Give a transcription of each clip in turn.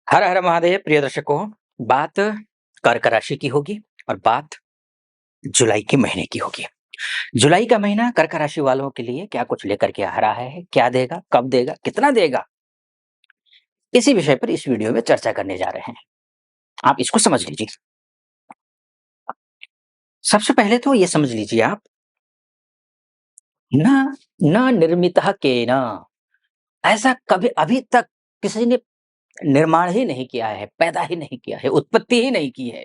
हर हर महादेव प्रिय दर्शकों। बात कर्क राशि की होगी और बात जुलाई के महीने की होगी। जुलाई का महीना कर्क राशि वालों के लिए क्या कुछ लेकर के आ रहा है, क्या देगा, कब देगा, कितना देगा, इसी विषय पर इस वीडियो में चर्चा करने जा रहे हैं। आप इसको समझ लीजिए। सबसे पहले तो ये समझ लीजिए आप, न न निर्मितः केन, ऐसा कभी अभी तक किसी ने निर्माण ही नहीं किया है, पैदा ही नहीं किया है, उत्पत्ति ही नहीं की है।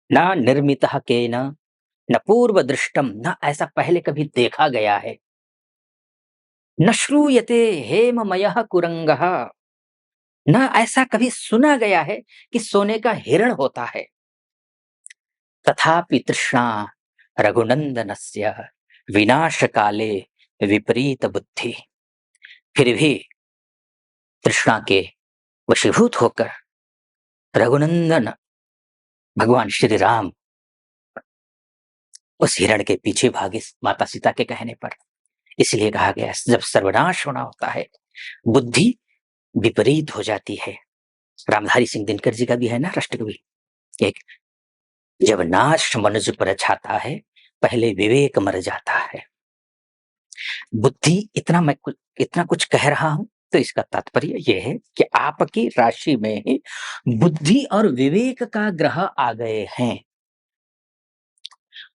न निर्मितः केन न पूर्व दृष्टम, न ऐसा पहले कभी देखा गया है। न श्रूयते हेममयः कुरंगः, न ऐसा कभी सुना गया है कि सोने का हिरण होता है। तथापि तृष्णा रघुनंदनस्य विनाश काले विपरीत बुद्धि, फिर भी तृष्णा के वशीभूत होकर रघुनंदन भगवान श्री राम उस हिरण के पीछे भागे माता सीता के कहने पर। इसलिए कहा गया जब सर्वनाश होना होता है, बुद्धि विपरीत हो जाती है। रामधारी सिंह दिनकर जी का भी है ना राष्ट्रकवि, एक, जब नाश मनुज पर छाता है, पहले विवेक मर जाता है। बुद्धि, इतना कुछ कह रहा हूं तो इसका तात्पर्य यह है कि आपकी राशि में ही बुद्धि और विवेक का ग्रह आ गए हैं।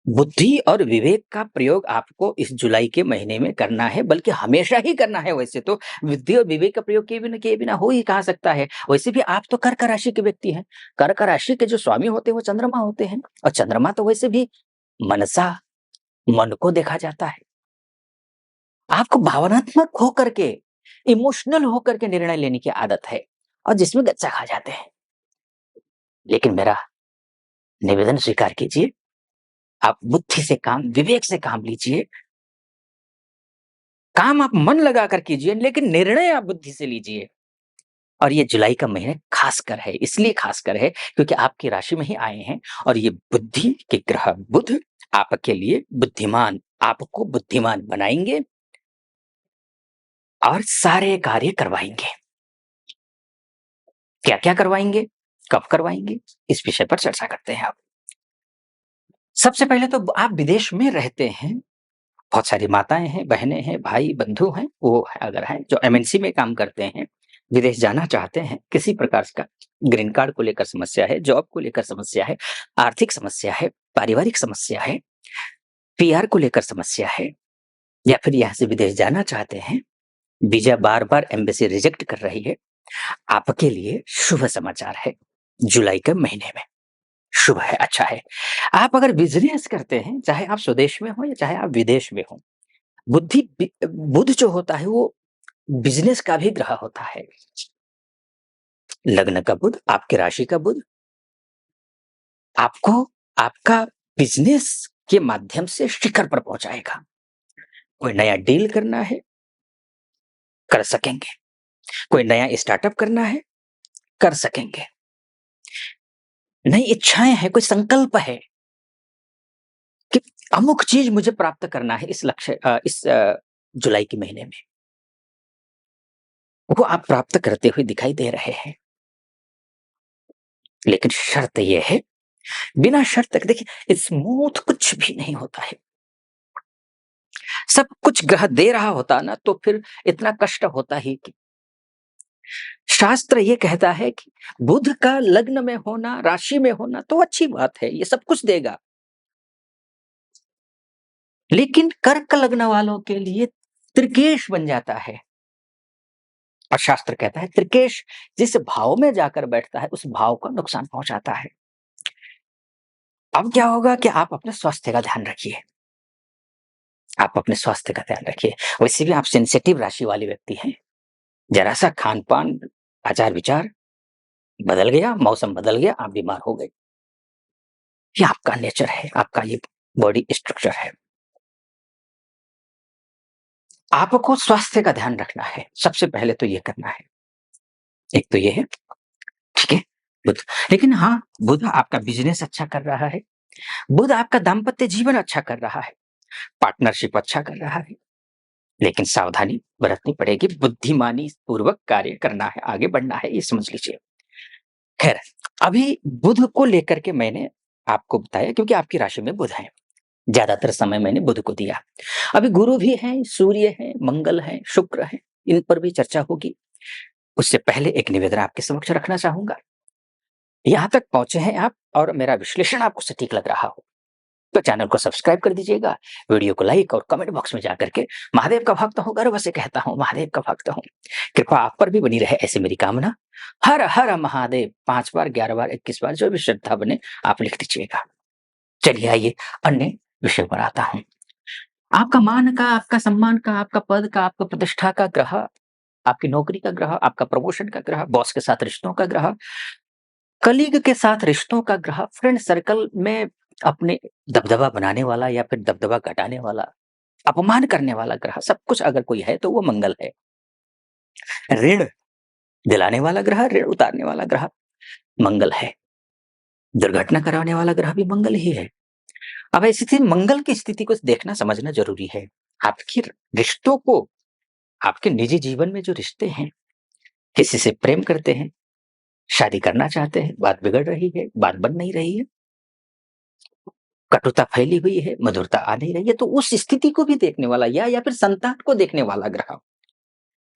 बुद्धि और विवेक का प्रयोग आपको इस जुलाई के महीने में करना है, बल्कि हमेशा ही करना है। वैसे तो बुद्धि और विवेक का प्रयोग किए बिना हो ही कहा सकता है। वैसे भी आप तो कर्क राशि के व्यक्ति हैं। कर्क राशि के जो स्वामी होते हैं वो चंद्रमा होते हैं, और चंद्रमा तो वैसे भी मनसा, मन को देखा जाता है। आपको भावनात्मक होकर के, इमोशनल होकर के निर्णय लेने की आदत है, और जिसमें गच्चा खा जाते हैं। लेकिन मेरा निवेदन स्वीकार कीजिए, आप बुद्धि से काम, विवेक से काम लीजिए। काम आप मन लगाकर कीजिए, लेकिन निर्णय आप बुद्धि से लीजिए। और ये जुलाई का महीना खासकर है, इसलिए खासकर है क्योंकि आपकी राशि में ही आए हैं, और ये बुद्धि के ग्रह बुध आपके लिए बुद्धिमान, आपको बुद्धिमान बनाएंगे और सारे कार्य करवाएंगे। क्या क्या करवाएंगे, कब करवाएंगे, इस विषय पर चर्चा करते हैं। आप सबसे पहले तो आप विदेश में रहते हैं, बहुत सारी माताएं हैं, बहनें हैं, भाई बंधु हैं, वो अगर हैं जो एमएनसी में काम करते हैं, विदेश जाना चाहते हैं, किसी प्रकार का ग्रीन कार्ड को लेकर समस्या है, जॉब को लेकर समस्या है, आर्थिक समस्या है, पारिवारिक समस्या है, पीआर को लेकर समस्या है, या फिर यहाँ से विदेश जाना चाहते हैं, वीजा बार बार एम्बेसी रिजेक्ट कर रही है, आपके लिए शुभ समाचार है। जुलाई के महीने में शुभ है, अच्छा है। आप अगर बिजनेस करते हैं, चाहे आप स्वदेश में हो या चाहे आप विदेश में हो, बुध जो होता है वो बिजनेस का भी ग्रह होता है। लग्न का बुध, आपकी राशि का बुध आपको आपका बिजनेस के माध्यम से शिखर पर पहुंचाएगा। कोई नया डील करना है, कर सकेंगे। कोई नया स्टार्टअप करना है, कर सकेंगे। नई इच्छाएं हैं, कोई संकल्प है कि अमुक चीज मुझे प्राप्त करना है इस जुलाई के महीने में, वो आप प्राप्त करते हुए दिखाई दे रहे हैं। लेकिन शर्त यह है, बिना शर्त के देखिए स्मूथ कुछ भी नहीं होता है। सब कुछ ग्रह दे रहा होता ना तो फिर इतना कष्ट होता ही कि। शास्त्र ये कहता है कि बुध का लग्न में होना, राशि में होना तो अच्छी बात है, ये सब कुछ देगा। लेकिन कर्क लग्न वालों के लिए त्रिकेश बन जाता है, और शास्त्र कहता है त्रिकेश जिस भाव में जाकर बैठता है उस भाव को नुकसान पहुंचाता है। अब क्या होगा कि आप अपने स्वास्थ्य का ध्यान रखिए, आप अपने स्वास्थ्य का ध्यान रखिए। वैसे भी आप सेंसिटिव राशि वाले व्यक्ति हैं। जरा सा खान पान, आचार विचार बदल गया, मौसम बदल गया, आप बीमार हो गए। ये आपका नेचर है, आपका ये बॉडी स्ट्रक्चर है। आपको स्वास्थ्य का ध्यान रखना है, सबसे पहले तो ये करना है। एक तो ये है, ठीक है, बुध। लेकिन हाँ, बुध आपका बिजनेस अच्छा कर रहा है, बुध आपका दाम्पत्य जीवन अच्छा कर रहा है, पार्टनरशिप अच्छा कर रहा है, लेकिन सावधानी बरतनी पड़ेगी, बुद्धिमानी पूर्वक कार्य करना है, आगे बढ़ना है, ये समझ लीजिए। खैर, अभी बुध को लेकर के मैंने आपको बताया क्योंकि आपकी राशि में बुध है। ज़्यादातर समय मैंने बुध को दिया। अभी गुरु भी हैं, सूर्य हैं, मंगल हैं, शुक्र हैं, इन पर भी चर्चा होगी। उससे पहले एक निवेदन आपके समक्ष रखना चाहूँगा। यहाँ तक पहुँचे हैं आप और मेरा विश्लेषण आपको सटीक लग रहा हो, तो चैनल को सब्सक्राइब कर दीजिएगा, वीडियो को लाइक और कमेंट बॉक्स में जाकर के महादेव का भक्त हूँ, गर्व से कहता हूँ महादेव का भक्त हूँ। कृपा आप पर भी बनी रहे ऐसी मेरी कामना। हर हर महादेव 5 बार, 11 बार, 21 बार जो भी श्रद्धा बने आप लिख दीजिएगा। चलिए आइए अन्य विषय पर आता हूँ। आपका मान का, आपका सम्मान का, आपका पद का, आपका प्रतिष्ठा का ग्रह, आपकी नौकरी का ग्रह, आपका प्रमोशन का ग्रह, बॉस के साथ रिश्तों का ग्रह, कलीग के साथ रिश्तों का ग्रह, फ्रेंड सर्कल में अपने दबदबा बनाने वाला या फिर दबदबा घटाने वाला, अपमान करने वाला ग्रह, सब कुछ अगर कोई है तो वो मंगल है। ऋण दिलाने वाला ग्रह, ऋण उतारने वाला ग्रह मंगल है। दुर्घटना कराने वाला ग्रह भी मंगल ही है। अब ऐसी स्थिति, मंगल की स्थिति को देखना समझना जरूरी है। आपके रिश्तों को, आपके निजी जीवन में जो रिश्ते हैं, किसी से प्रेम करते हैं, शादी करना चाहते हैं, बात बिगड़ रही है, बात बन नहीं रही है, कटुता फैली हुई है, मधुरता आ नहीं रही है, तो उस स्थिति को भी देखने वाला या फिर संतान को देखने वाला ग्रह,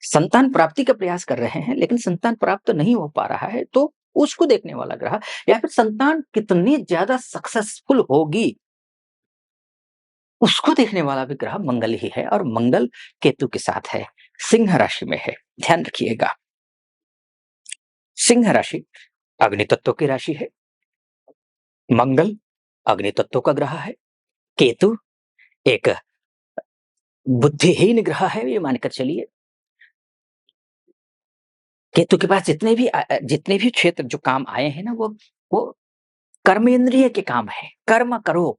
संतान प्राप्ति का प्रयास कर रहे हैं लेकिन संतान प्राप्त नहीं हो पा रहा है, तो उसको देखने वाला ग्रह, या फिर संतान कितनी ज्यादा सक्सेसफुल होगी उसको देखने वाला भी ग्रह मंगल ही है, और मंगल केतु के साथ है, सिंह राशि में है। ध्यान रखिएगा, सिंह राशि अग्नि तत्व की राशि है, मंगल अग्नि तत्व का ग्रह है, केतु एक बुद्धिहीन ग्रह है, ये मानकर चलिए। केतु के पास जितने भी क्षेत्र जो काम आए हैं ना, वो कर्मेंद्रिय के काम है। कर्म करो,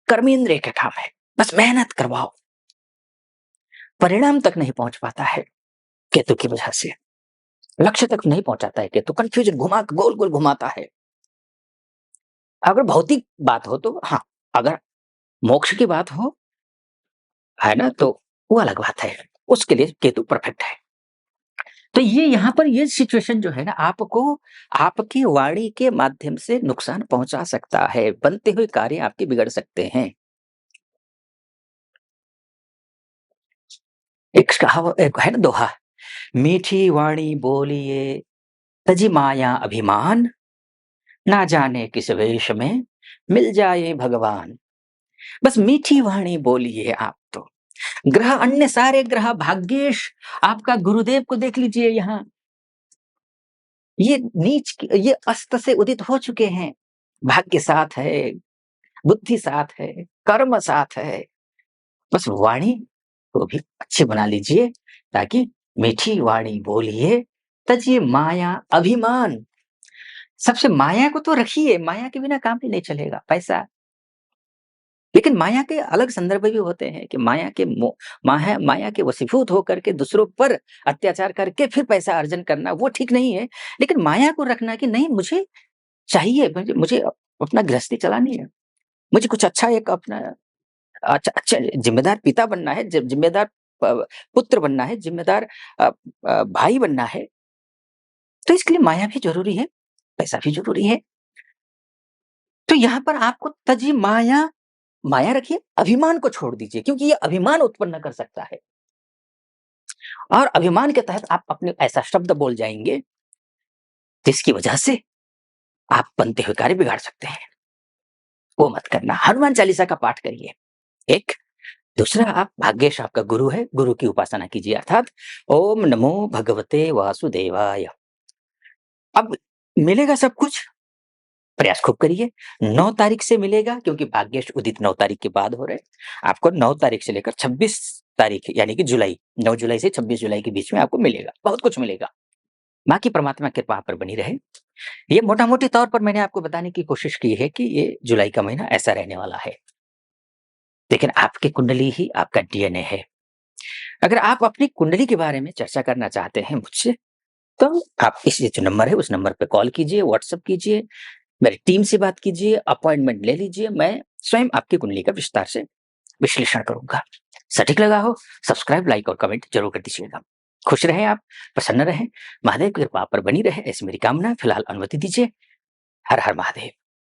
कर्मेंद्रिय के काम है, बस मेहनत करवाओ, परिणाम तक नहीं पहुंच पाता है केतु की वजह से, लक्ष्य तक नहीं पहुंचाता है केतु, कंफ्यूजन घुमा गोल गोल घुमाता है। अगर भौतिक बात हो तो हाँ, अगर मोक्ष की बात हो, है ना, तो वो अलग बात है, उसके लिए केतु परफेक्ट है। तो ये यहाँ पर ये सिचुएशन जो है ना, आपको आपकी वाणी के माध्यम से नुकसान पहुंचा सकता है, बनते हुए कार्य आपके बिगड़ सकते हैं। एक है ना दोहा, मीठी वाणी बोलिए तजी माया अभिमान, ना जाने किस वेश में मिल जाए भगवान। बस मीठी वाणी बोलिए आप तो। ग्रह, अन्य सारे ग्रह, भाग्येश आपका गुरुदेव को देख लीजिए, यहाँ ये अस्त से उदित हो चुके हैं। भाग्य साथ है, बुद्धि साथ है, कर्म साथ है, बस वाणी को भी अच्छी बना लीजिए, ताकि मीठी वाणी बोलिए तजिए माया अभिमान। सबसे माया को तो रखिए, माया के बिना काम ही नहीं चलेगा, पैसा। लेकिन माया के अलग संदर्भ भी होते हैं कि माया के वशीभूत होकर के दूसरों पर अत्याचार करके फिर पैसा अर्जन करना, वो ठीक नहीं है। लेकिन माया को रखना कि नहीं, मुझे चाहिए, मुझे अपना गृहस्थी चलानी है, मुझे कुछ अच्छा एक अपना अच्छा जिम्मेदार पिता बनना है, जिम्मेदार पुत्र बनना है, जिम्मेदार भाई बनना है, तो इसके लिए माया भी जरूरी है, पैसा भी जरूरी है। तो यहाँ पर आपको तजी माया, माया रखिए, अभिमान को छोड़ दीजिए, क्योंकि ये अभिमान उत्पन्न कर सकता है, और अभिमान के तहत आप अपने ऐसा शब्द बोल जाएंगे जिसकी वजह से आप बनते हुए कार्य बिगाड़ सकते हैं। वो मत करना। हनुमान चालीसा का पाठ करिए, एक। दूसरा, आप भाग्येश आपका गुरु है, गुरु की उपासना कीजिए, अर्थात ओम नमो भगवते वासुदेवाय। अब मिलेगा सब कुछ, प्रयास खूब करिए। 9 तारीख से मिलेगा, क्योंकि भाग्येश उदित 9 तारीख के बाद हो रहे हैं। आपको 9 तारीख से लेकर 26 तारीख यानी कि जुलाई, 9 जुलाई से 26 जुलाई के बीच में आपको मिलेगा, बहुत कुछ मिलेगा। माँ की परमात्मा कृपा पर बनी रहे। ये मोटा-मोटी तौर पर मैंने आपको बताने की कोशिश की है कि ये जुलाई का महीना ऐसा रहने वाला है। लेकिन आपकी कुंडली ही आपका डीएनए है। अगर आप अपनी कुंडली के बारे में चर्चा करना चाहते हैं मुझसे, तो आप इस जो नंबर है उस नंबर पे कॉल कीजिए, व्हाट्सएप कीजिए, मेरी टीम से बात कीजिए, अपॉइंटमेंट ले लीजिए, मैं स्वयं आपकी कुंडली का विस्तार से विश्लेषण करूंगा। सटीक लगा हो सब्सक्राइब, लाइक और कमेंट जरूर कर दीजिएगा। खुश रहें आप, प्रसन्न रहें, महादेव की कृपा आप पर बनी रहे ऐसी मेरी कामना। फिलहाल अनुमति दीजिए। हर हर महादेव।